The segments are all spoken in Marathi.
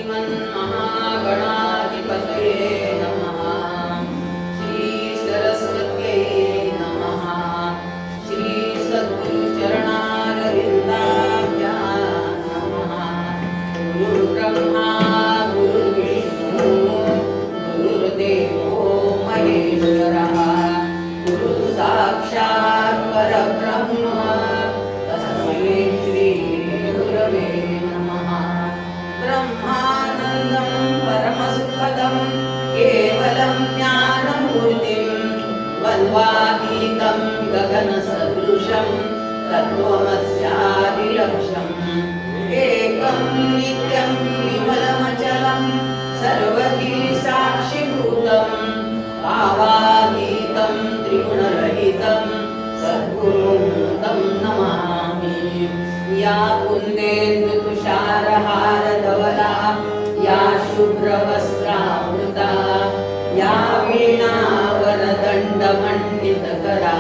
श्रीमन्महागणाधिपतये नमः। श्री सरस्वत्यै नमः। श्री सद्गुरुचरणारविन्दाभ्यां नमः। गुरुर्ब्रह्मा गुरुर्विष्णु गुरुर्देवो महेश्वरः। गुरुः साक्षात् परब्रह्म तस्मै श्री गुरवे नमः। ब्रह्मानन्दं परमसुखदं केवलं ज्ञानमूर्तिं वल्वातीतं गगनसदृशं तत्त्वमस्यादिलक्ष्यम् एकं नित्यं विमलमचलं सर्वधी साक्षिभूतं भावातीतं त्रिगुणरहितं सद्गुरुं तं नमामि। या कुन्देन्दुतुषारहारधवला या शुभ्रवस्त्रावृता या वीणावरदण्डमण्डितकरा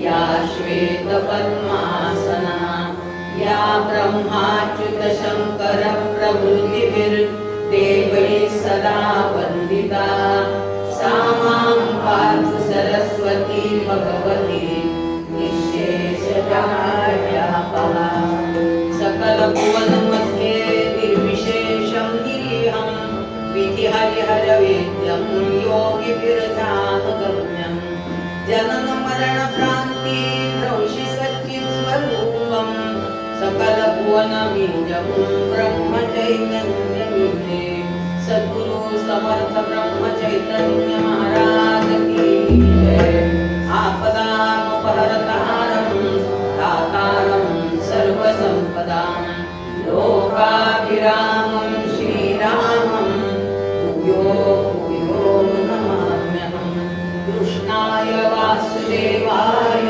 या श्वेतपद्मासना या ब्रह्माच्युतशङ्करप्रभृतिभिर्देवैः सदा वन्दिता सा मां पातु सरस्वती भगवती निःशेषजाड्यापहा। सकलभुवनमध्ये निर्विशेषं गिरिहं विधिहरिहरवेद्यं योगिभिर्ध्यानगम्यं जननमरणभ्रान्ति द्रौषि सच्चित्स्वरूपं सकलभुवनमीडं ब्रह्मचैतन्यमीडे। सद्गुरु समर्थ ब्रह्मचैतन्य महाराज की जय। आपदामपहर्तारं दातारं सर्वसम्पदां लोकाभिरामं श्रीरामं भूयो भूयो नमाम्यहं। कृष्णाय वासुदेवाय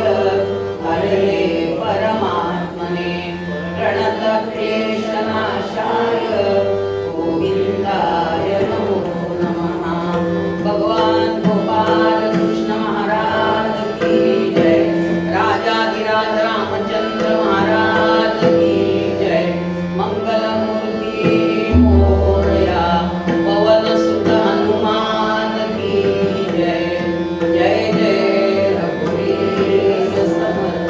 हरये परमात्मने प्रणतक्लेशनाशाय गोविन्दाय नमो नमः। भगवान गोपाल कृष्ण महाराज की जय। राजाधिराज रामचंद्र महाराज की जय। मंगलमूर्ति मोरया पवन सुत हनुमान की जय। जय जय रघुवीर समर्थ।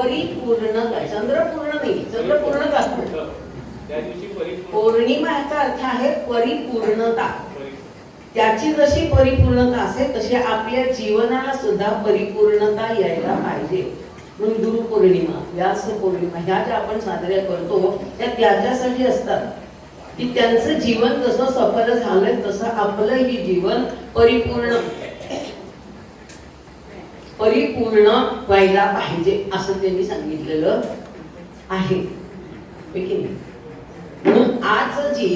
परिपूर्णता. चंद्र पूर्ण नाही, चंद्र पूर्णच असतो. पौर्णिमा याचा अर्थ आहे परिपूर्णता. त्याची जशी परिपूर्णता असेल तशी आपल्या जीवनाला सुद्धा परिपूर्णता यायला पाहिजे. म्हणून गुरुपौर्णिमा, व्यास पौर्णिमा ह्या ज्या आपण साजऱ्या करतो त्या त्याच्यासाठी असतात की त्यांचं जीवन जसं सफल झालंय तसं आपलंही जीवन परिपूर्ण व्हायला पाहिजे असं त्यांनी सांगितलेलं आहे. म्हणून आज जी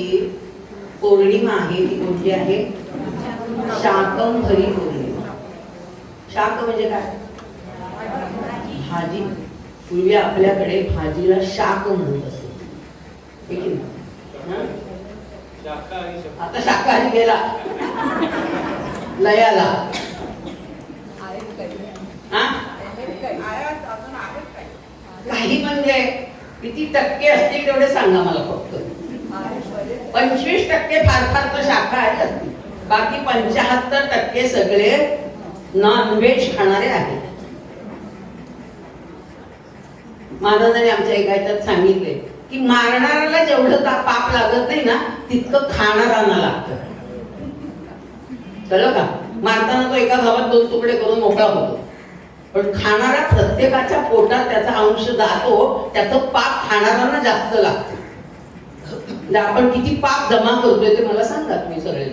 पौर्णिमा आहे ती कोणती आहे? शाकंभरी पौर्णिमा. शाक म्हणजे काय? भाजी. पूर्वी आपल्याकडे भाजीला शाक म्हणत असे. आता शाकाहारी गेला लयाला. काही म्हणजे किती टक्के असतील तेवढे सांगा मला फक्त. 25% फार तर शाकाहारी असतील, बाकी 75% सगळे नॉनव्हेज खाणारे आहेत. महाराजांनी आमच्या एका ह्याच्यात सांगितले की मारणाऱ्याला जेवढं पाप लागत नाही ना तितकं खाणाऱ्यांना लागतं. कळलं का? मारताना तो एका गावात 2 तुकडे करून मोकळा होतो, पण खाणारा प्रत्येकाच्या पोटात त्याचा अंश जातो, त्याचं पाप खाणाऱ्यांना जास्त लागतं. आपण किती पाप जमा करतोय ते मला सांगा तुम्ही सगळे.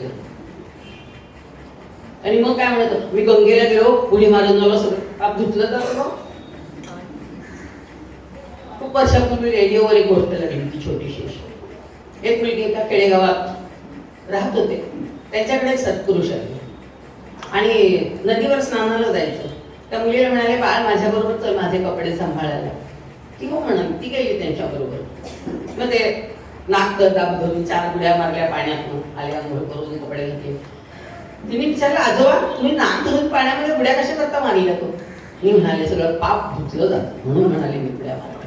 आणि मग काय म्हणतो, मी गंगेला गेलो उडी मारून मला सगळं पाप धुतलं जातं. खूप वर्षापूर्वी रेडिओवर एक गोष्ट लागली ती छोटीशी. एक मुलगी एका खेडेगावात राहत होते, त्यांच्याकडे एक सत्पुरुष आले आणि नदीवर स्नानाला जायचं. त्या मुलीला म्हणाले, बाळ माझ्या बरोबर चल माझे कपडे सांभाळायला. ती हो म्हणाली, ती गेली त्यांच्या बरोबर. मग ते नाक दाब धरून 4 बुड्या मारल्या पाण्यातून, आले आंघोळ करून कपडे घेतले. तिने विचारलं, आजोबा तुम्ही नाक धरून पाण्यामध्ये बुड्या कशा करता मारल्या? तो मी म्हणाले, सगळं पाप धुतलं जातं म्हणून म्हणाले मी बुड्या मारल्या.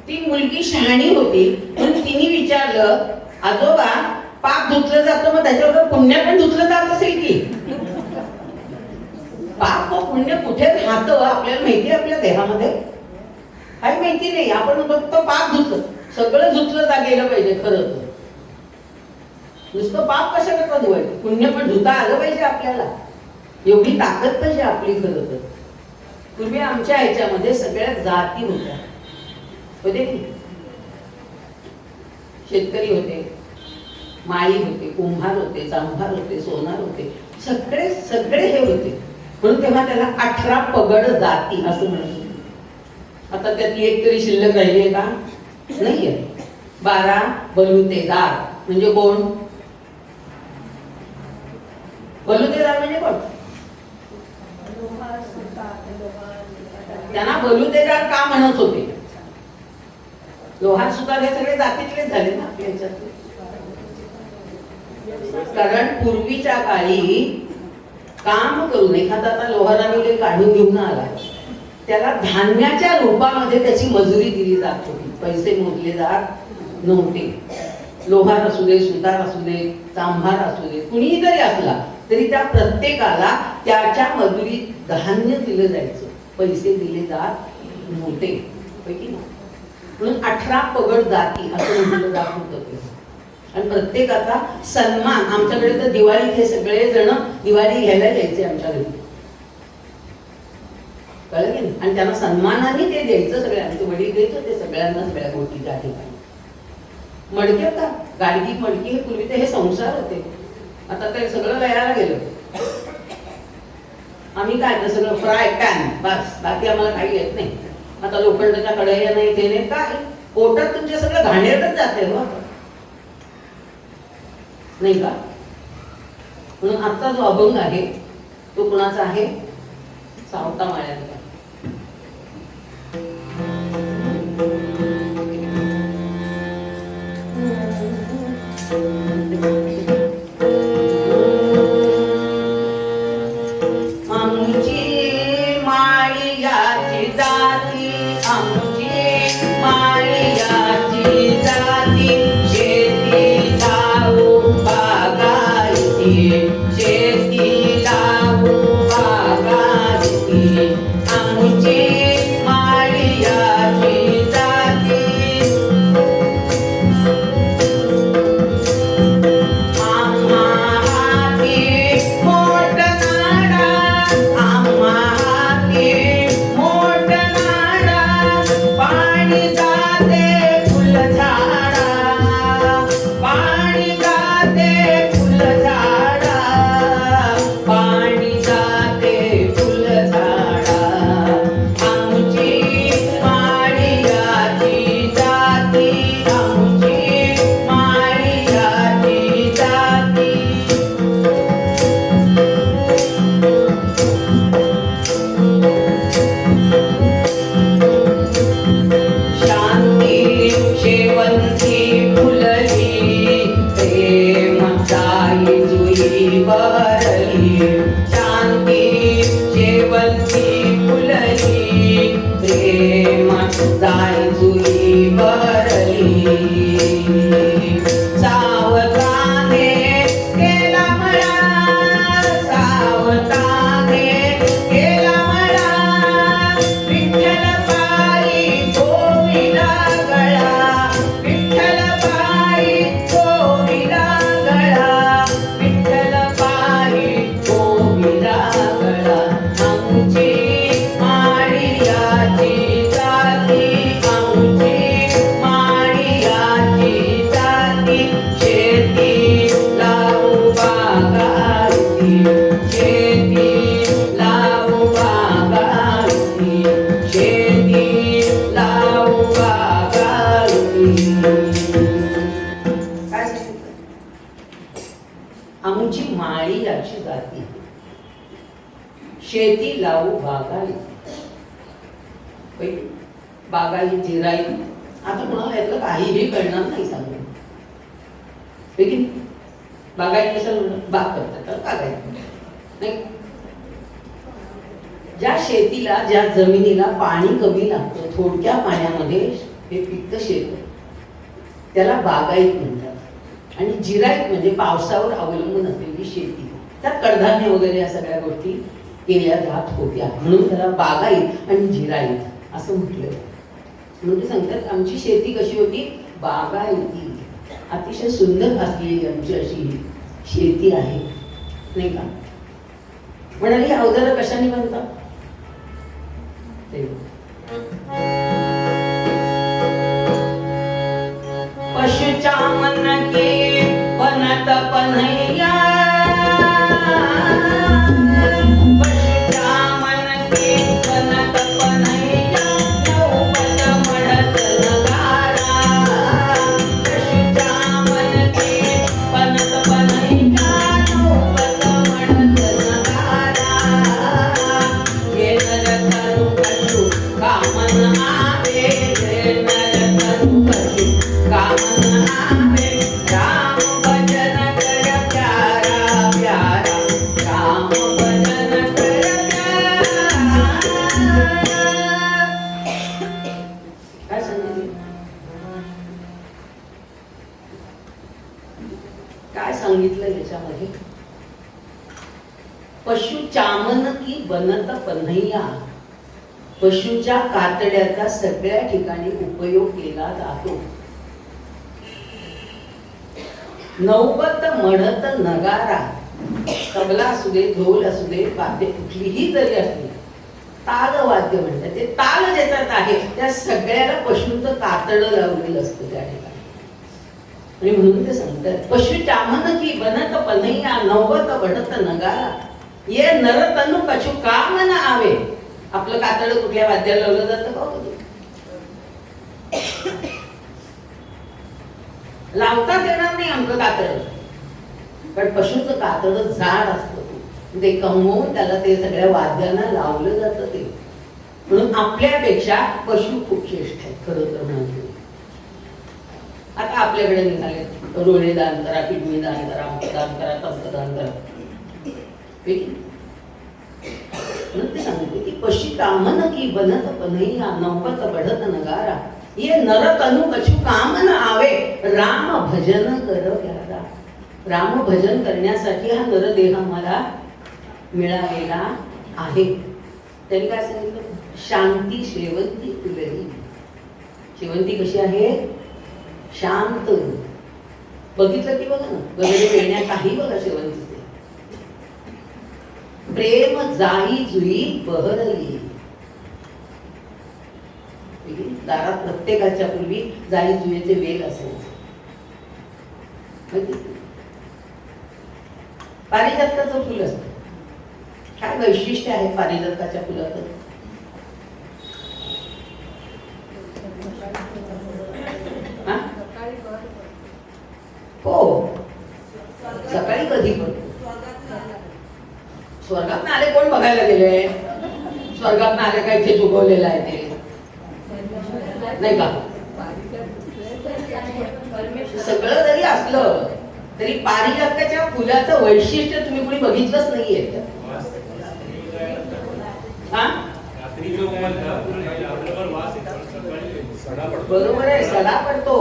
ती मुलगी शहाणी होती म्हणून तिने विचारलं, आजोबा पाप धुतलं जातं मग त्याच्यावर पुण्य पण धुतलं जात असेल की? पाप व पुण्य कुठे राहतं आपल्याला माहिती आहे? आपल्या देहामध्ये काही माहिती नाही. आपण फक्त पाप धुतलं, सगळं धुतलं गेलं पाहिजे. खरं तर नुसतं पाप कशा करता धुवायचं, पुण्य पण धुता आलं पाहिजे आपल्याला. एवढी ताकद पाहिजे आपली. खरं तर पूर्वी आमच्या ह्याच्यामध्ये सगळ्या जाती होत्या. शेतकरी होते, माळी होते, कुंभार होते, चांभार होते, सोनार होते, सगळे हे होते. म्हणून तेव्हा त्याला 18 पगड जाती असं म्हणत. आता त्यातली एक तरी शिल्लक राहिली आहे का? नाहीये. 12 बलुतेदार म्हणजे कोण? बलुतेदार म्हणजे कोण? त्यांना बलुतेदार का म्हणत होते? लोहार सुतार हे सगळे जातीतलेच झाले ना आपल्या ह्याच्यात. कारण पूर्वीच्या काळी काम करून एखादा आता लोहाराने काढून घेऊन आला, त्याला धान्याच्या रूपामध्ये त्याची मजुरी दिली जात होती. पैसे मोजले जात नव्हते. लोहार असू दे, सुतार असू दे, चांभार असू दे, कुणीही जरी असला तरी त्या प्रत्येकाला त्याच्या मजुरीत धान्य दिलं जायचं, पैसे दिले जात नव्हते. म्हणून 18 पगड जाती असं म्हटलं जात होतं. आणि प्रत्येकाचा सन्मान. आमच्याकडे तर दिवाळीत हे सगळे जण दिवाळी घ्यायला यायचे आमच्या घरी. कळलं की नाही? आणि त्यांना सन्मानाने ते द्यायचं सगळ्यांना. वडील द्यायचं ते सगळ्यांना, सगळ्या गोष्टी त्या ठिकाणी. मडके का गाडगी मडकी हे पूर्वी ते हे संसार होते. आता ते सगळं लयाला गेलं. आम्ही काय तर सगळं फ्राय पॅन बस, बाकी आम्हाला काही येत नाही. आता लोखंडाच्या कढया नाही, ते नाही, काय पोटात तुमच्या सगळं घाणेरडच जाते हो, नाही का? म्हणून आता जो अभंग आहे तो कुणाचा आहे? सावता माळ्यांचा. शेती लावू बागायती भरली, शांती शेवंती फुलली, प्रेम जाई जुई भरली. सावकाने केला मळा, सावकाने केला मळा, विठ्ठल पायी गोविला गळा, विठ्ठल पायी गोविला गळा, विठ्ठल पायी गोविला गळा. आमची माळियाची जाती, आमची माळियाची जाती, शेती लावू बागायती, शेती लावू बागायती, शेती लावू बागायती. काय सांगितलं? आमची माळियाची जाती, शेती लावू बागायती. बागायती जिराई, आता कुणाला यातलं काहीही कळणार नाही सांगून. लेकिन बागायती कशाला म्हणतात? बाग करतात तर बागायती नाही. ज्या शेतीला, ज्या जमिनीला पाणी कमी लागतं, थोडक्या पाण्यामध्ये हे पिकतं शेत, त्याला बागायत म्हणतात. आणि जिरायत म्हणजे पावसावर अवलंबून असलेली शेती, त्यात कडधान्य वगैरे या सगळ्या गोष्टी केल्या जात होत्या, म्हणून त्याला बागायत आणि जिरायत असं म्हटलं. म्हणजे सांगतात आमची शेती कशी होती? बागायती, अतिशय सुंदर असलेली आमची अशी शेती आहे, नाही का? म्हणाली अवजार कशाने बनतात? पशुच्या मन के बनत पन्हैया, पशुच्या मन के बनत पन्हैया, नौबत मढत नगारा, पशुच्या मन के बनत पन्हैया, नौबत मढत नगारा. ये नर करू कछु कामन आवे, ये नर करू कछु कामन आवे, राम भजन कर प्यारा प्यारा, राम भजन कर प्यारा. काय सांगितलं? काय सांगितलं याच्यामध्ये? पशु चामन की बनत पन्हैया, पशुच्या कातड्याचा सगळ्या ठिकाणी उपयोग केला जातो. नौबत मढत नगारा, तबला असू दे, ढोल असू दे, वाद्य कुठलीही जरी असली, ताल वाद्य म्हणतात, ते ताल ज्याच्यात आहे त्या सगळ्याला पशुचं कातड लावलेलं असतं त्या ठिकाणी. आणि म्हणून ते सांगतात पशु चामन की बनत पन्हैया, नौबत मढत नगारा, ये नर तनु कछु काम न आवे. आपलं कातड कुठल्या वाद्याला लावलं जातं का? लावताच येणार नाही आमचं कातड, पण पशुचं कातड जाड असतं, ते कमवून त्याला ते सगळ्या वाद्यांना लावलं जातं ते. म्हणून आपल्यापेक्षा पशु खूप श्रेष्ठ आहेत खरं तर म्हणजे. आता आपल्याकडे निघाले रोळे दान करा, किडनी दान करा, अंग दान करा, तंत्र दान करा. म्हणून ते सांगते की पशु कामन की बनत पन्हैया, नौबत बढ़त नगारा, ये नर तनु कछु काम न आवे, राम भजन कर प्यारा. राम भजन करण्यासाठी हा नरदेह मला मिळालेला आहे. त्यांनी काय सांगितलं? शांती शेवंती फुलली. शेवंती कशी आहे? शांत. बघितलं की बघा ना, गगडे वेण्या काही बघा शेवंतीचे. प्रेम जाई जुई बहरली. दारात प्रत्येकाच्या पूर्वी जाई जुईचे वेल असायचे. पारिजातकाचं फुल असतं. काय वैशिष्ट्य आहे पारिजातकाच्या फुलाचं? हो, सकाळी कधी पण. स्वर्गात आले कोण बघायला गेले? स्वर्गात आले काय इथे उगवलेलं आहे ते नाही का? सगळं जरी असलं तरी पारिजातकाच्या फुलाचं वैशिष्ट्य तुम्ही कोणी बघितलंच नाहीये. हा बरोबर आहे, सडा पडतो.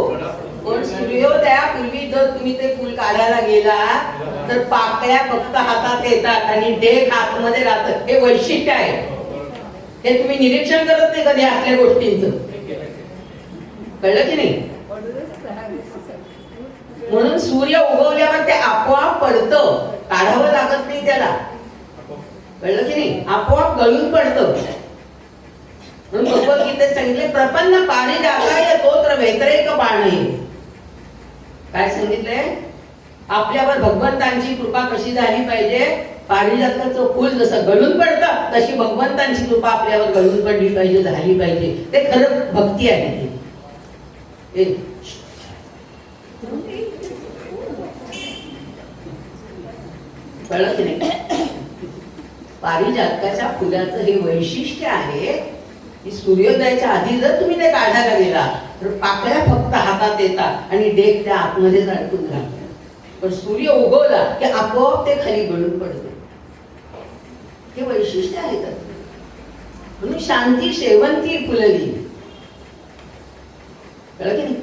पण सूर्योदयापूर्वी जर तुम्ही ते फुल काढायला गेला तर पाकळ्या फक्त हातात येतात आणि देठ आतमध्ये राहतं. हे वैशिष्ट्य आहे. हे तुम्ही निरीक्षण करत नाही कधी आपल्या गोष्टींचं. कळलं की नाही? म्हणून सूर्य उगवल्यावर ते आपोआप पडतं, काढावं लागत नाही त्याला. कळलं की नाही? आपोआप गळून पडतं. म्हणून भगवद्गीतेत सांगितले प्रपन्न पारिजाताय तोत्र वेत्रैक बाणे. काय सांगितलंय? आपल्यावर भगवंतांची कृपा कशी झाली पाहिजे? पारिजाताचं फूल जसं गळून पडतं तशी भगवंतांची कृपा आपल्यावर गळून पडली पाहिजे, झाली पाहिजे. ते खरं भक्ती आहे. कळलं की नाही? पारिजातकाच्या फुलाचं हे वैशिष्ट्य आहे की सूर्योदयाच्या आधी जर तुम्ही ते काढायला गेला तर पाकळ्या फक्त हातात येतात आणि डेक त्या आतमध्ये अडकून राहतात. पण सूर्य उगवला की आपोआप ते खाली गळून पडतं. हे वैशिष्ट्य आहे. म्हणून शांती शेवंती फुलली. कळलं की नाही?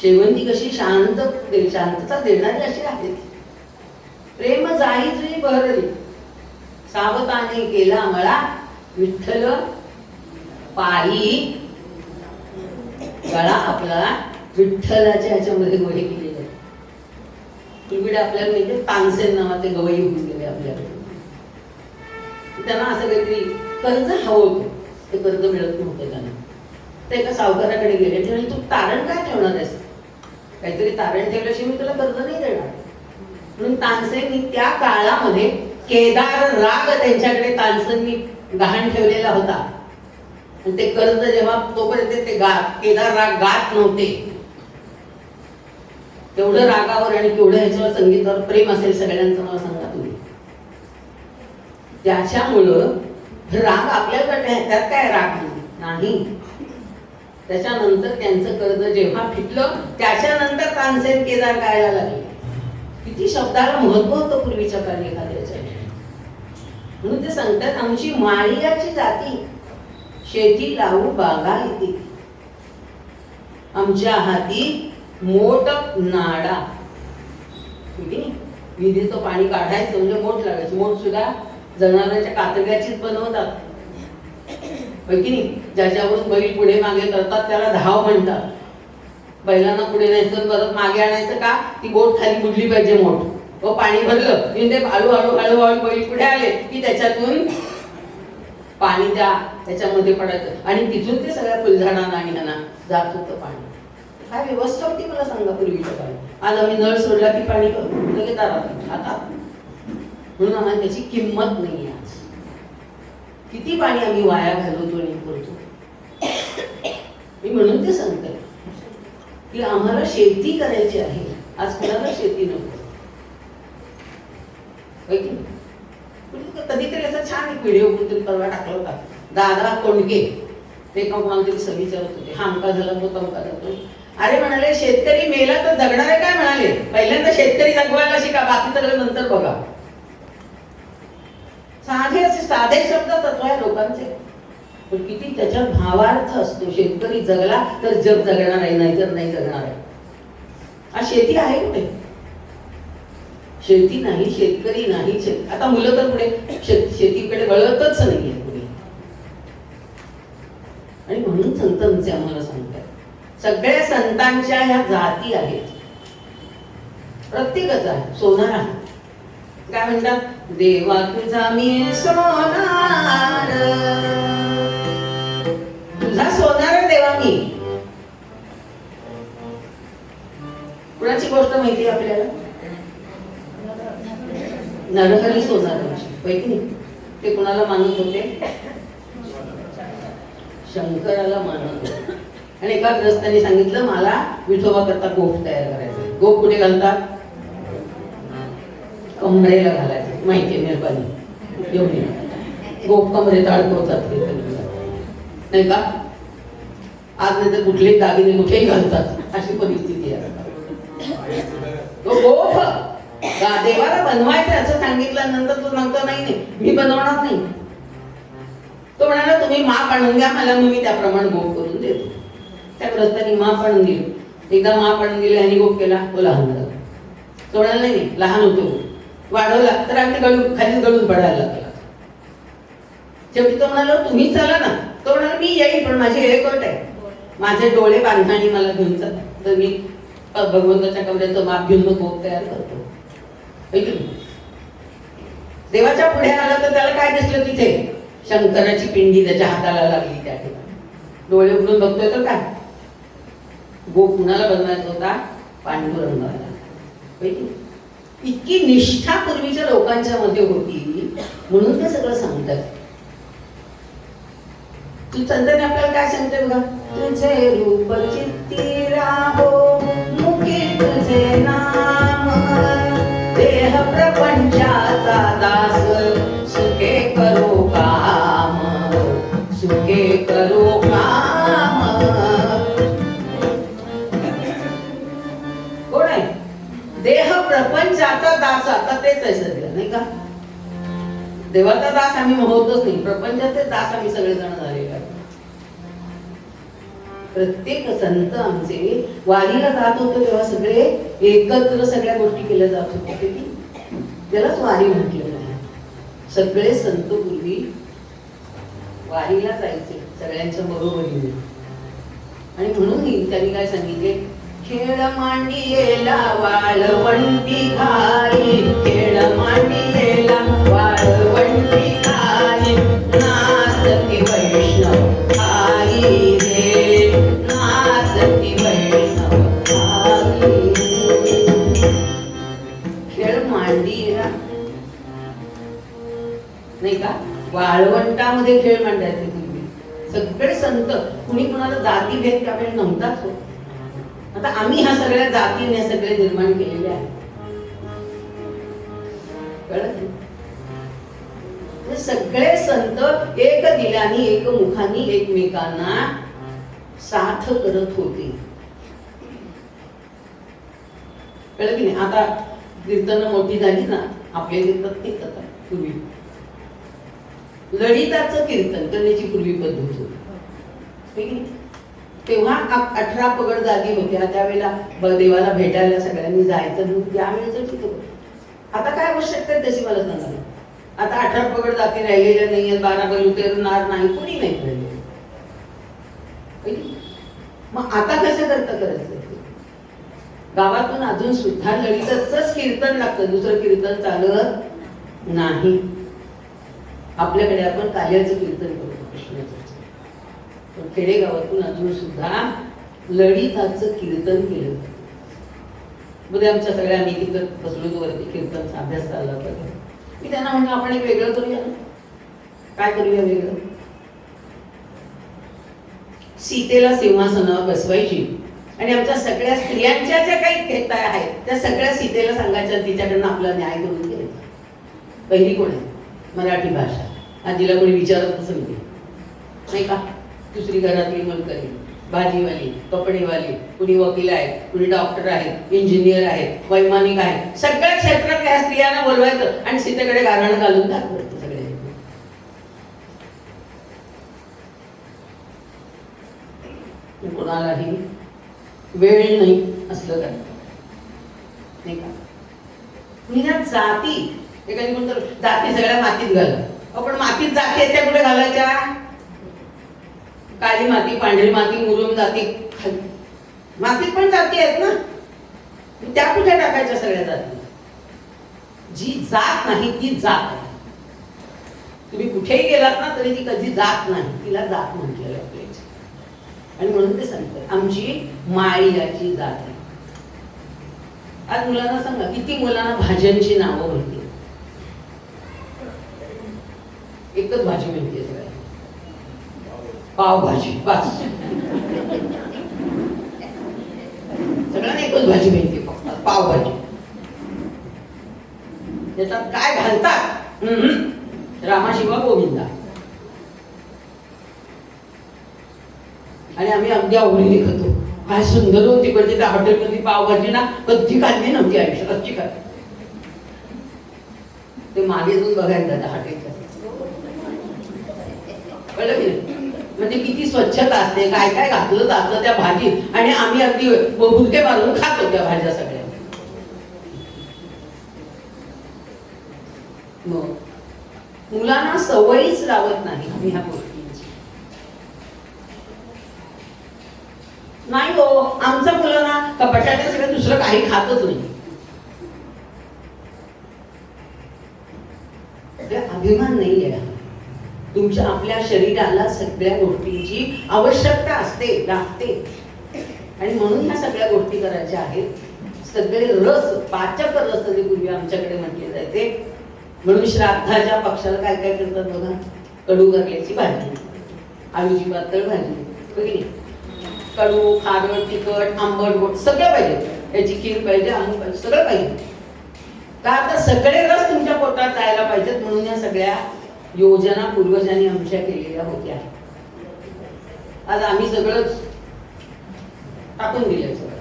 शेवंती कशी शांतता देणारी अशी आहे. प्रेम जाई जुई बहरली सावताने केला मला विठ्ठल पायी. गळा आपला विठ्ठलाच्या ह्याच्यामध्ये गोहे केलेले आहे. पूर्वी आपल्याला म्हणजे तानसेन नावाचे गवई होऊन गेले आपल्याकडे. त्यांना असं काहीतरी कर्ज हवं होतं, ते कर्ज मिळत नव्हतं त्यांना. ते एका सावकाराकडे गेले. ते म्हणजे तू तारण काय ठेवणार आहेस? काहीतरी तारण ठेवल्याशिवाय मी तुला कर्ज नाही देणार. म्हणून तानसेननी त्या काळामध्ये केदार राग त्यांच्याकडे तानसेननी गहाण ठेवलेला होता. आणि ते कर्ज जेव्हा तोपर्यंत ते केदार राग गात नव्हते, तेवढं रागावर आणि तेवढं ह्याच्यावर संगीतावर प्रेम असेल सगळ्यांचं मला सांगा तुम्ही. त्याच्यामुळं राग आपल्याकडे त्यात काय राग नाही. त्याच्यानंतर त्यांचं कर्ज जेव्हा फिटलं त्याच्यानंतर तानसेन केदार गायला लागले. किती शब्दाला महत्व होतं पूर्वीच्या काळी एखाद्याच्या. म्हणून ते सांगतात आमची माळियाची जाती शेती लावू बागा येते. आमच्या हाती मोठ नाडा. विहिरीचं पाणी काढायचं म्हणजे मोठ लागायची. मोठ सुद्धा जनावरांच्या कातड्याचीच बनवतात, होय की नाही? ज्याच्यावरून बैल पुढे मागे करतात त्याला धाव म्हणतात. बैलांना पुढे न्यायचं परत मागे आणायचं का? ती बोट खाली बुडली पाहिजे मोठ. व पाणी भरलं की ते हळूहळू हळूहळू बैल पुढे आले की त्याच्यातून पाणी त्याच्यामध्ये पडायचं आणि तिथून ते सगळ्या फुलझाडांना आणि ह्यांना जात होतं पाणी. काय व्यवस्था होती मला सांगा पूर्वीच्या काळी. आज आम्ही नळ सोडला की पाणी लगेच दारात आता. म्हणून आम्हाला त्याची किंमत नाही. आज किती पाणी आम्ही वाया घालवतो आणि करतो. मी म्हणून ते सांगते की आम्हाला शेती करायची आहे. आज कोणाला शेती नको. कधीतरी असा छान एक व्हिडिओ कुठेतरी परवा टाकला होता. दादा कोंडके ते कोणाला सगळी विचारत होते हामका झाला तो तमका जातो. अरे म्हणाले शेतकरी मेला तर जगणार आहे काय? म्हणाले पहिल्यांदा शेतकरी जगवायला शिका, बाकी सगळं नंतर बघा. साधे शब्द तत्व आहे लोकांचे, पण किती त्याच्यात भावार्थ असतो. शेतकरी जगला तर जग जगणार आहे, नाहीतर नाही जगणार आहे. आज शेती आहे कुठे? शेती नाही, शेतकरी नाही. आता मुलं तर पुढे शेतीकडे वळतच नाहीये पुढे. आणि म्हणून संतांचे आम्हाला सांगतात सगळ्या संतांच्या ह्या जाती आहेत. प्रत्येकाचा सोनार काय म्हणतात? देवा तुझा मी सोनार, तुझा सोनार देवा मी. कुणाची गोष्ट माहिती आपल्याला? नरहरी सोनारांची, पैकी ते कुणाला मानत होते? शंकराला मानत होते. आणि एका ग्रस्ताने सांगितलं मला विठोबा करता गोफ तयार करायचा. गोफ कुठे घालतात? कमरेला घालायचं. माहिती आहे मेहरबानी एवढी. गोफ कमरेत अडकवतात नाही का? आज नाही तर कुठलेही दागिने कुठेही घालतात. अशी परिस्थिती आहे. तो गोफ देवाला बनवायचं असं सांगितल्यानंतर तो सांगतो नाही मी बनवणार नाही. तो म्हणाला तुम्ही माप आणून द्या मला, मग मी त्याप्रमाणे गोफ करून देतो. त्या ग्रस्तांनी माप आणून दिलं. एकदा माप आणून दिले आणि गोफ केला, तो लहान झाला. तो म्हणाला नाही लहान होतो, वाढवला तर अगदी खाली गळून पडायला लागला. शेवटी तो म्हणाला तुम्ही चला ना. तो म्हणाला मी येईल पण माझी एक अट आहे, माझे डोळे बांधा आणि मला घेऊन चला, तर मी भगवंताच्या कमरेचं माप घेऊन मग गोप तयार करतो. देवाच्या पुढे आला तर त्याला काय दिसलं, तिथे शंकराची पिंडी त्याच्या हाताला लागली. त्या ठिकाणी डोळे उघडून बघतोय तर काय, गोप कुणाला बनवायचा होता, पांडुरंगाला. इतकी निष्ठा पूर्वीच्या लोकांच्या मध्ये होती म्हणून ते सगळं सांगतात. तू संतांनी आपल्याला काय सांगते बघा, तुझे रूप चित्ती राहो मुखी तुझे नाम, देह प्रपंचाचा दास सुखे करो काम, सुखे करो काम. कोण आहे? देह प्रपंचाचा दास. आता तेच आहे सगळं नाही का, देवाचा दास आम्ही होतच नाही, प्रपंचाचे दास आम्ही सगळेजण झालेले आहोत. प्रत्येक संत आमचे वारीला जात होते तेव्हा सगळे एकत्र सगळ्या गोष्टी केल्या जात होत्या. त्यालाच वारी म्हटलं नाही. सगळे संत पूर्वी वारीला जायचे सगळ्यांच्या बरोबरीने. आणि म्हणून त्यांनी काय सांगितले, खेळ मांडियेला वाळवंटी घाई, खेळ मांडियेला वाळवंटी घाई, नाचती वैष्णव आई रे, नाचती वैष्णव आई. खेळ मांडियेला नाही का, वाळवंटामध्ये खेळ मांडायचे पूर्वी सगळे संत. कुणी कुणाला जाती भेद त्यावेळी नव्हताच होत. आता आम्ही ह्या सगळ्या जातीने सगळे निर्माण केलेले आहे. कळत? सगळे संत एक दिलानी एक मुखानी एकमेकांना साथ करत होते. कळत की नाही? आता कीर्तन मोठी झाली ना, आपल्या कीर्तन आता पूर्वी ललिताचं कीर्तन करण्याची पूर्वी पद्धत होती. तेव्हा 18 पगड जागी होत्या, त्यावेळेला देवाला भेटायला सगळ्यांनी जायचं, त्यावेळेच ठीक होतं. आता काय आवश्यकता आहे तशी मला सांगा. आता 18 पगड जाती राहिलेल्या नाहीये, 12 बैल उतरणार नाही, कोणी नाही राहिले. मग आता कसं करायचं? गावातून अजून सुद्धा ललिताचंच कीर्तन लागतं, दुसरं कीर्तन चालत नाही. आपल्याकडे आपण काल्याचं कीर्तन करतो, कृष्णाचं. पण खेडेगावातून अजून सुद्धा ललिताचं कीर्तन केलं जातं. मध्ये आमच्या सगळ्या आम्ही तिथं बसलो वरती कीर्तनचा अभ्यास चालला होता. मी त्यांना म्हटलं आपण एक वेगळं करूया ना. काय करूया वेगळं? सीतेला सिंहासनावर बसवायची आणि आमच्या सगळ्या स्त्रियांच्या ज्या काही घेता आहेत त्या सगळ्या सीतेला सांगायच्या, तिच्याकडनं आपला न्याय करून घ्यायचा. पहिली कोण आहे? मराठी भाषा. आजीला कोणी विचारतच नाही का. दुसरी घरातली मलकरी, भाजीवाली, कपडेवाली, कुणी वकील आहेत, कुणी डॉक्टर आहेत, इंजिनियर आहेत, वैमानिक आहेत, सगळ्या क्षेत्रात त्या स्त्रियांना बोलवायचं आणि सीतेकडे गारण घालून दाखवायचं सगळे. कोणालाही वेळ नाही असलं काय नाही का. निदान जाती, एखादी म्हणतो जाती सगळ्या मातीत घाल. आपण मातीत जाती आहेत त्या कुठे घालायच्या? काळी माती, पांढरी माती, मुरुम जाती, मातीत पण जाती आहेत ना, त्या कुठे टाकायच्या सगळ्या जाती? जी जात नाही ती जात आहे. तुम्ही कुठेही गेलात ना तरी ती कधी जात नाही, तिला जात म्हटलेलं आपल्याची. आणि म्हणून ते सांगतात आमची माळियाची जात आहे. आज मुलांना सांगा, किती मुलांना भाज्यांची नावं माहिती? एकच भाजी माहिती आहे सगळ्या, पावभाजी, बस. सगळ्यांना एकच भाजी माहिती, फक्त पावभाजी. त्याच्यात काय घालतात? रामाशिवा गोविंदा. आणि आम्ही अगदी आवडीने खातो. काय सुंदर होती, म्हणजे त्या हॉटेलमधली पावभाजी ना कधी खाल्ली नव्हती आयुष्यात, कच्ची खाल्ली. ते मागे जाऊन बघायला त्या हॉटेलच्या, कळलं की नाही? म्हणजे किती स्वच्छता असते, काय काय घातलं जातं त्या भाजीत, आणि आम्ही अगदी भुरके मारून खातो त्या भाज्या सगळ्या. मग मुलांना सवयीच लावत नाही आम्ही ह्या गोष्टींची. नाही हो, आमच्या मुलांना का बटाट्याशिवाय दुसरं काही खातच नाही. अभिमान नाही आहे. तुमच्या आपल्या शरीराला सगळ्या गोष्टींची आवश्यकता असते, लागते, आणि म्हणून ह्या सगळ्या गोष्टी करायच्या आहेत. सगळे रस, पाचक रस जे पूर्वी आमच्याकडे म्हटले जायचे. म्हणून श्राद्धाच्या पक्षाला काय काय करतात बघा, कडू कारल्याची भाजी, आलूची पातळ भाजी, कडू, खारट, तिखट, आंबट, गोड सगळं पाहिजे. याची खीर पाहिजे, आंबट पाहिजे, सगळं पाहिजे. का आता सगळे रस तुमच्या पोटात जायला पाहिजेत, म्हणून या सगळ्या योजना पूर्वजांनी आमच्या केलेल्या होत्या. आज आम्ही सगळंच टाकून दिलंय सगळं,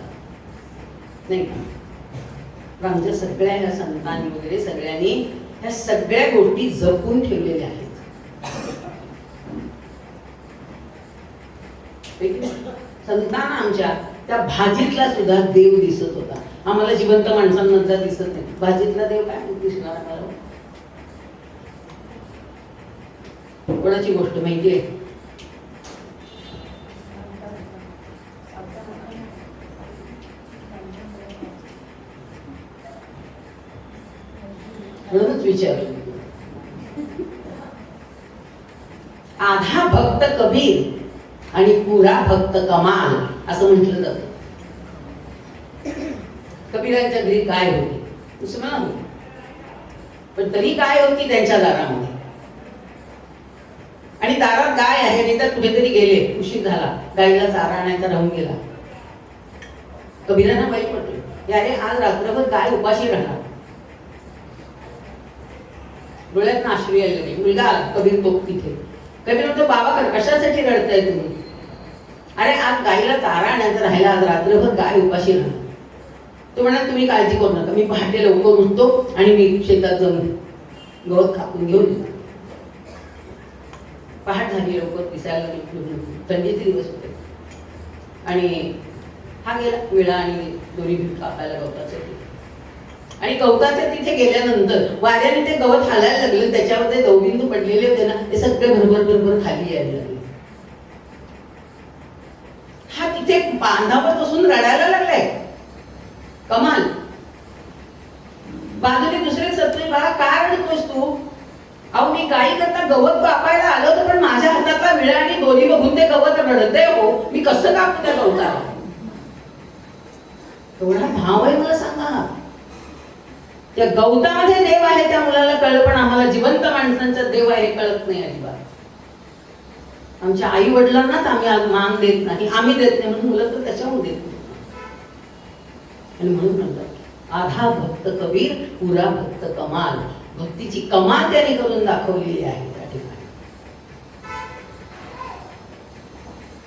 नाही का? आमच्या सगळ्या ह्या संतांनी वगैरे सगळ्यांनी ह्या सगळ्या गोष्टी जपून ठेवलेल्या आहेत. संतांना आमच्या त्या भाजीतला सुद्धा देव दिसत होता. आम्हाला जिवंत माणसांमधला दिसत नाही, भाजीतला देव काय दिसणार आम्हाला? कोणाची गोष्ट माहितीये? म्हणूनच विचारलं. आधा भक्त कबीर आणि पुरा भक्त कमाल असं म्हटलं जातं. कबीरांच्या घरी गाय होती, मुसलमान होती, पण तरी गाय होती त्यांच्या दारामध्ये. आणि दारात गाय आहे, नाही तर कुठेतरी गेले, उशीर झाला, गायीला चारा आणायचा राहून गेला. कबीरांना वाईट वाटलं, अरे आज रात्रभर गाय उपाशी राहणार. डोळ्यात नाश्री यायला नाही. मुलगा आला, कबीर तो तिथे. कबीर म्हणतो, बाबा कशासाठी रडताय तुम्ही? अरे आज गायीला चारा आणायचा राहिला, आज रात्रभर गाय उपाशी राहणार. तो म्हणा, तुम्ही काळजी करू नका, मी पहाटे लवकर उठतो आणि मी शेतात जाऊन गवत कापून घेऊन येतो. पहाट झाली, लवकर दिसायला लागली, थंडीचे दिवस होते, आणि हा गेला विळा आणि दोरी भीट कापायला गवतासाठी. आणि गवताच्या तिथे गेल्यानंतर वाऱ्याने ते गवत हालायला लागलं, त्याच्यावर ते दवबिंदू पडलेले होते ना, ते सगळे भरभर भरभर खाली यायला लागले. हा तिथे बांधावर बसून रडायला लागलाय. कमाल. बाजूने दुसरे सत्रे, बाळा काय रडतोस तू? अहो मी गाई करता गवत कापायला आलो होतो, पण माझ्या हातातला विळा आणि दोरी बघून ते गवत रडतंय हो, मी कसं कापू त्या गवताला? एवढा भाव आहे मला सांगा. त्या गवतामध्ये देव आहे त्या मुलाला कळलं, पण आम्हाला जिवंत माणसांचा देव आहे कळत नाही अजिबात. आमच्या आई वडिलांनाच आम्ही आज मान देत नाही, आम्ही देत नाही म्हणून मुलं तर त्याच्यामुळे देत नाही. आणि म्हणून म्हणतात, आधा भक्त कबीर, पुरा भक्त कमाल. भक्तीची कमाल त्याने करून दाखवलेली आहे त्या ठिकाणी.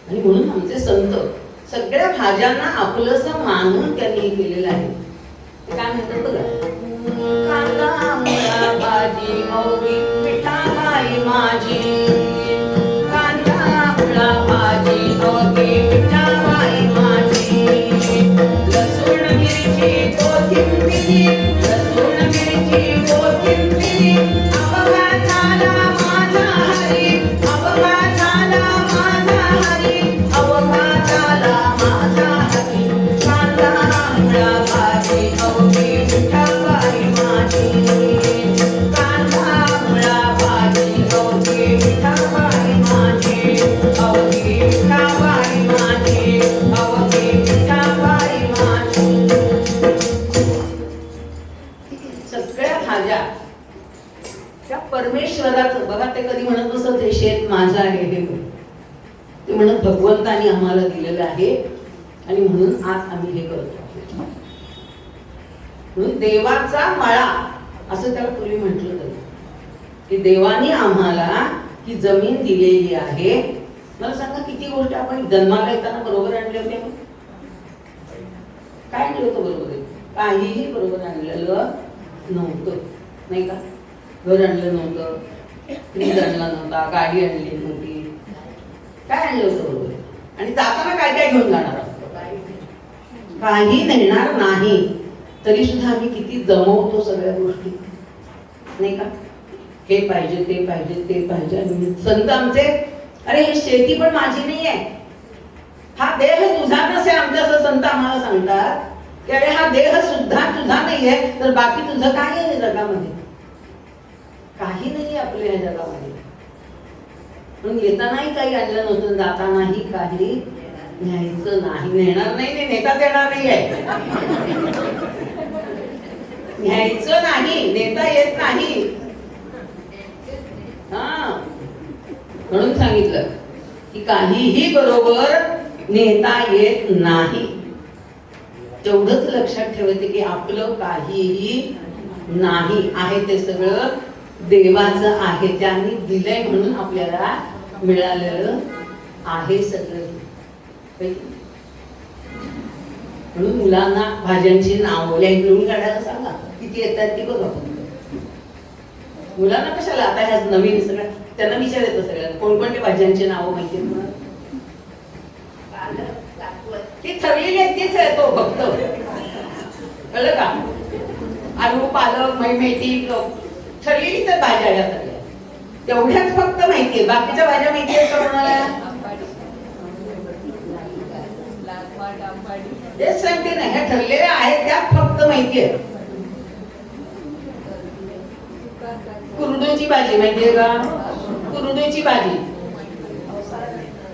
आणि म्हणून आमचे संत सगळ्या भाज्यांना आपलंसं मानून त्यांनी केलेलं आहे. काय म्हणतात बघा, कांदा मुळा भाजी मौरी पिठाबाई माझी, कांदा मुळा भाजी मौरी पिठाबाई माझी, लसूण मिरची कोथिंबीर, लसूण मिरची कोथिंबीर, अपघात झाला माझा हरी, अपघात झाला माझा हरी, अपघात झाला माझा हरी, कांदा मुळा भाजी मौरी पिठाबाई माझी, कांदा मुळा भाजी मौरी पिठाबाई माझी, अवघी पिठाबाई माझी, अवघी पिठाबाई माझी. सगळ्या भाज्या त्या परमेश्वराचं बघा, ते कधी म्हणत नसत हे शेत माझं आहे, हे ते म्हणत भगवंतानी आम्हाला दिलेलं आहे, आणि म्हणून आज आम्ही हे करतो. म्हणून देवाचा मळा असं त्याला पूर्वी म्हटलं जातं, की देवानी आम्हाला ही जमीन दिलेली आहे. मला सांगा, किती गोष्टी आपण जन्माला येताना बरोबर आणल्या होत्या? काय आणलं होतं बरोबर आहे? काहीही बरोबर आणलेलं नव्हतं, नाही का? घर आणलं नव्हतं, फ्रीज आणला नव्हता, गाडी आणली नव्हती, काय आणलं होतं बरोबर आहे? आणि जाताना काय काय घेऊन जाणार आहोत? काही नेणार नाही, तरी सुद्धा आम्ही किती जमवतो सगळ्या गोष्टी, नाही का? हे पाहिजे, ते पाहिजे, ते पाहिजे. संत आमचे, अरे ही शेती पण माझी नाही आहे, हा देह तुझा नसे, आमच्या असं संत आम्हाला सांगतात की अरे हा देह सुद्धा तुझा नाहीये, तर बाकी तुझं काय आहे जगामध्ये? काही नाही आपल्या या जगामध्ये. म्हणून येतानाही काही आणलं नव्हतं, जातानाही काही न्यायचं नाही. नेणार नाही, नेता येणार नाही आहे, न्यायचं नाही, नेता येत नाही. हा, म्हणून सांगितलं की काहीही बरोबर नेता येत नाही. तेवढंच लक्षात ठेवायचं की आपलं काहीही नाही आहे, ते सगळं देवाचं आहे, त्यांनी दिलंय म्हणून आपल्याला मिळालेलं आहे सगळं. म्हणून मुलांना भाज्यांची नावं लिहून काढायला सांगा, किती येतात ती बघा. मुलांना कशाला, आता ह्या नवीन सगळ्या त्यांना विचारायचं सगळ्यांना कोणकोणत्या भाज्यांची नावं माहिती आहेत मला? ती ठरलेली आहे, तीच आहे तो फक्त, कळलं का? आलू, पालक, मेथी, ठरलेलीच भाज्या या सगळ्या, तेवढ्याच फक्त माहितीये. बाकीच्या भाज्या माहिती आहेत का कोणाला? तेच सांगते ना, ह्या ठरलेल्या आहेत त्या फक्त माहिती आहे. कुरडूची भाजी माहितीये का? कुरडूची भाजी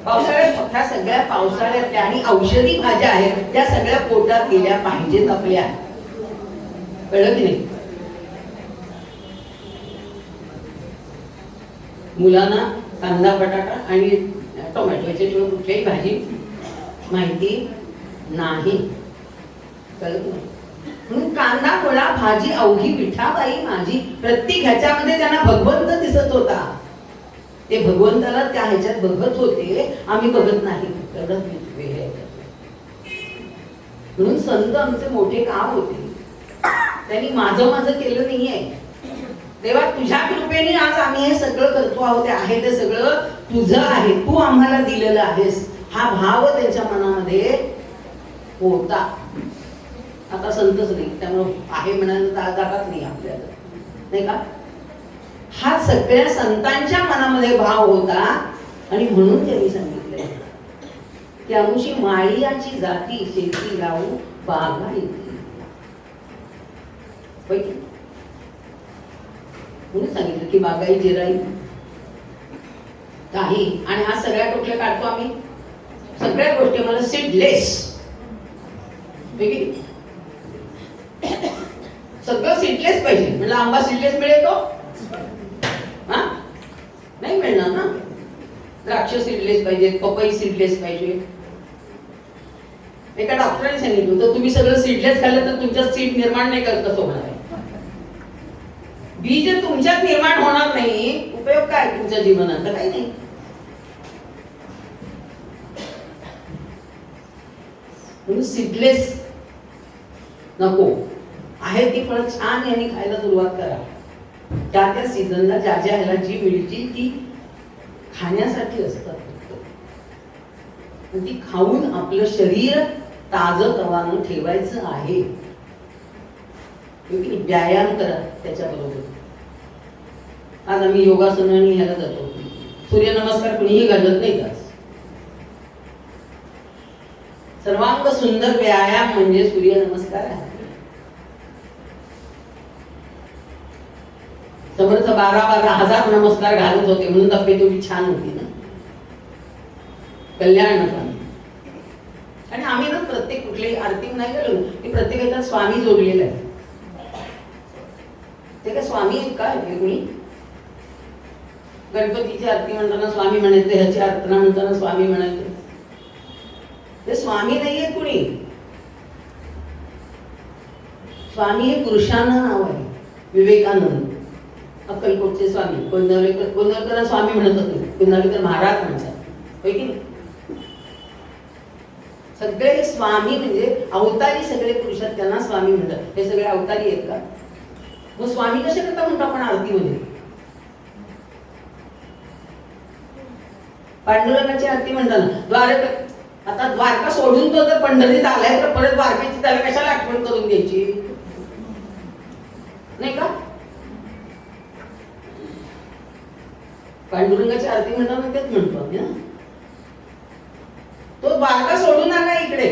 पावसाळ्यात, ह्या सगळ्या पावसाळ्यातल्या आणि औषधी भाज्या आहेत, त्या सगळ्या पोटात गेल्या पाहिजेत आपल्या, कळलं की नाही? मुलांना कांदा, बटाटा आणि टोमॅटो याच्याशिवाय कुठल्याही भाजी माहिती नाही, कळलं की नाही? म्हणून कांदा, फळा, भाजी अवघी पिठाबाई माझी, प्रत्येक ह्याच्यामध्ये त्यांना भगवंत दिसत होता. ते भगवंताला त्या ह्याच्यात बघत होते, आम्ही बघत नाही. म्हणून संत आमचे मोठे का होते? त्यांनी माझं माझं केलं नाहीये. देवा तुझ्या कृपेने आज आम्ही हे सगळं करतो आहोत, आहे ते सगळं तुझं आहे, तू आम्हाला दिलेलं आहेस, हा भाव त्यांच्या मनामध्ये होता. आता संतच नाही, त्यामुळे आहे म्हणायला जागाच नाही आपल्याला, नाही का? हा सगळ्या संतांच्या मनामध्ये भाव होता आणि म्हणून त्यांनी सांगितलंय की आमुची माळियाची जाती शेती लावू बागायती. म्हणून सांगितलं की बागाई जिराई काही. आणि हा सगळ्या टोटल्या काढतो आम्ही, सगळ्या गोष्टी मला सीडलेस, सगळं सीडलेस पाहिजे. म्हणजे आंबा सीडलेस मिळेल तो? हा, नाही मिळणार ना. द्राक्ष सीडलेस पाहिजे, पपई सीडलेस पाहिजे. एका डॉक्टरांनी सांगितलं होतं तुम्ही सगळं सीडलेस खाल्लं तर तुमच्यात सीड निर्माण नाही करत, कसं होणार आहे? बीज तुमच्यात निर्माण होणार नाही, उपयोग काय तुमच्या जीवनात? काही नाही. म्हणून सीडलेस नको, आहे ती फळं छान यांनी खायला सुरुवात करा. त्या त्या सीझनला ज्या ज्या ह्याला जी मिळतील ती खाण्यासाठी असतात, ती खाऊन आपलं शरीर ताजं तवानं ठेवायचं आहे. व्यायाम करा त्याच्याबरोबर. आज आम्ही योगासन आणि ह्याला जातो, सूर्यनमस्कार कुणीही घालत नाही का? सर्वांग सुंदर व्यायाम म्हणजे सूर्यनमस्कार आहे. समर्थ 12,000 नमस्कार घालत होते म्हणून तब्येत एवढी छान होती ना, कल्याण नका. आणि आम्ही ना प्रत्येक कुठल्याही आरती नाही गेलो की प्रत्येकाचा स्वामी जोडलेला आहे. ते काय स्वामी आहेत का कुणी? गणपतीची आरती म्हणताना स्वामी म्हणायचं, ह्याची आरती म्हणताना स्वामी म्हणायचं. ते स्वामी नाहीये कुणी. स्वामी हे पुरुषांना नाव आहे. विवेकानंद, अक्कलकोटचे स्वामी, गोंदवलेकर स्वामी म्हणत होते, गोंदवलेकर महाराज म्हणतात, होय की नाही? सगळे स्वामी म्हणजे अवतारी सगळे पुरुष आहेत, त्यांना स्वामी म्हणतात. हे सगळे अवतारी आहेत का? मग स्वामी कसे करता म्हणतो आपण आरतीमध्ये? पांडुरंगाची आरती म्हणताना द्वारका, आता द्वारका सोडून तो जर पंढरीत आलाय तर परत द्वारकेची त्याला कशाला आठवण करून द्यायची, नाही का? पांडुरंगाची आरती म्हणताना तेच म्हणतो आम्ही ना, तो द्वारका सोडून आला इकडे,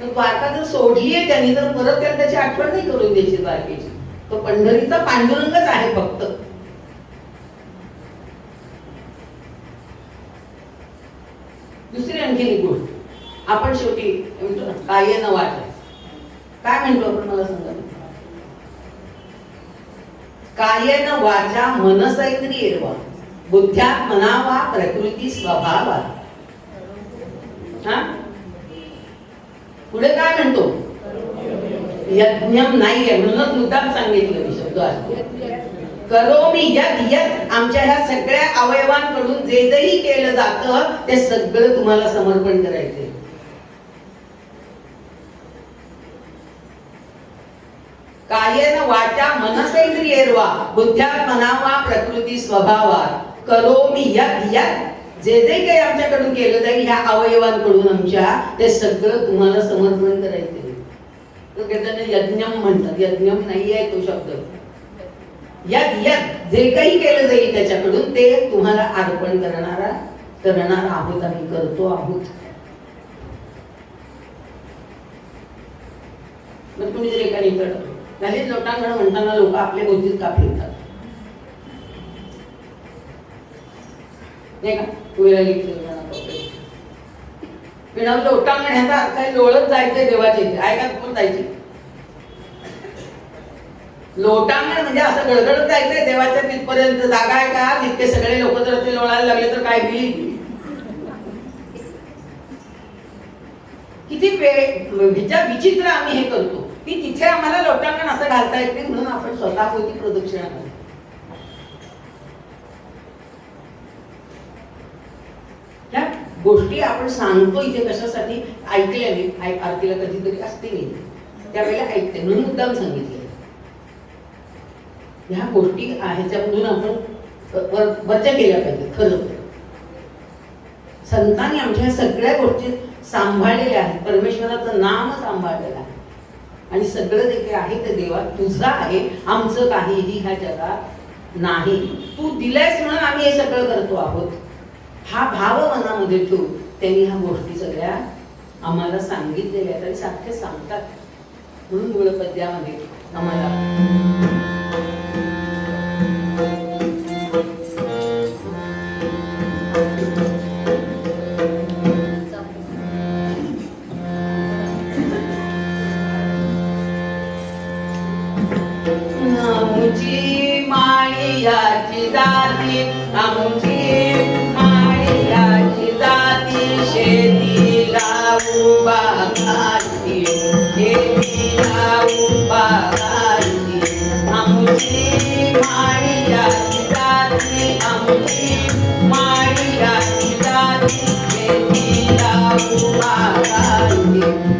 तर द्वारका जर सोडली आहे त्यांनी तर परत त्याला त्याची आठवण नाही करून द्यायची द्वारकेची. तो पंढरीचा पांडुरंगच आहे फक्त. दुसरी आणखी एक गोष्ट आपण शेवटी म्हणतो ना, काय न वाचा, काय म्हणतो आपण, मला सांगा. कायेन वाचा मनसैंद्रियेर्वा बुद्ध्यात्मना वा प्रकृती स्वभावा. हा पुढे काय म्हणतो? यज्ञम नाहीये, म्हणूनच मुद्दाम सांगितलं मी शब्द आहे. करोमी यज्ञ, आमच्या ह्या सगळ्या अवयवांकडून जे जेही केलं जातं ते सगळं तुम्हाला समर्पण करायचंय. कायेन वाचा मनसेंद्रियेर्वा बुद्ध्यात्मना वा प्रकृती स्वभावा करोमी यज्ञ, जे जे काही आमच्याकडून केलं जाईल ह्या अवयवांकडून आमच्या ते सगळं तुम्हाला समर्पण करायचंय. तो त्याच्याने यज्ञम म्हणतात, यज्ञम नाही आहे तो शब्द. यज्ञ जे काही केलं जाईल त्याच्याकडून ते तुम्हाला अर्पण करणार आहोत, आम्ही करतो आहोत. मग तुम्ही जर एका झाली लोटांगण म्हणताना लोक आपले गोष्टीत का फिरतात, नाही का? लोटांगण ह्याचा अर्थ आहे लोळत जायचंय देवाच्या इथे, ऐका कोण जायची. लोटांगण म्हणजे असं गडगडत जायचंय देवाच्या तिथपर्यंत. जागा आहे का? तितके सगळे लोक जर ते लोळायला लागले तर काय होईल? किती विचित्र आम्ही हे करतो की तिथे आम्हाला लोटांगण असं घालता येत नाही म्हणून आपण स्वतःभोवती प्रदक्षिणा करतो. या गोष्टी आपण सांगतो इथे कशासाठी? ऐकल्या मी आरतीला कधीतरी असते मी त्यावेळेला ऐकते म्हणून मुद्दाम सांगितले. ह्या गोष्टी ह्याच्यामधून आपण वरच्या केल्या पाहिजे. खरं संतांनी आमच्या ह्या सगळ्या गोष्टी सांभाळलेल्या आहेत, परमेश्वराचं नाम सांभाळलेलं आहे आणि सगळं जे काही आहे ते देवा तुझं आहे, आमचं काहीही ह्या जगात नाही. तू दिलंयस म्हणून आम्ही हे सगळं करतो आहोत. हा भाव मनामध्ये ठेवून त्यांनी ह्या गोष्टी सगळ्या आम्हाला सांगितलेल्या आहेत आणि सारखे सांगतात. म्हणून मूळ पद्यामध्ये आम्हाला आमची माळियाची जाती, आमची माळियाची जाती, शेतीला उभा घालती, शेतीला उभा घालती. आमची माळियाची जाती, आमची माळियाची जाती, शेतीला उभा घालती.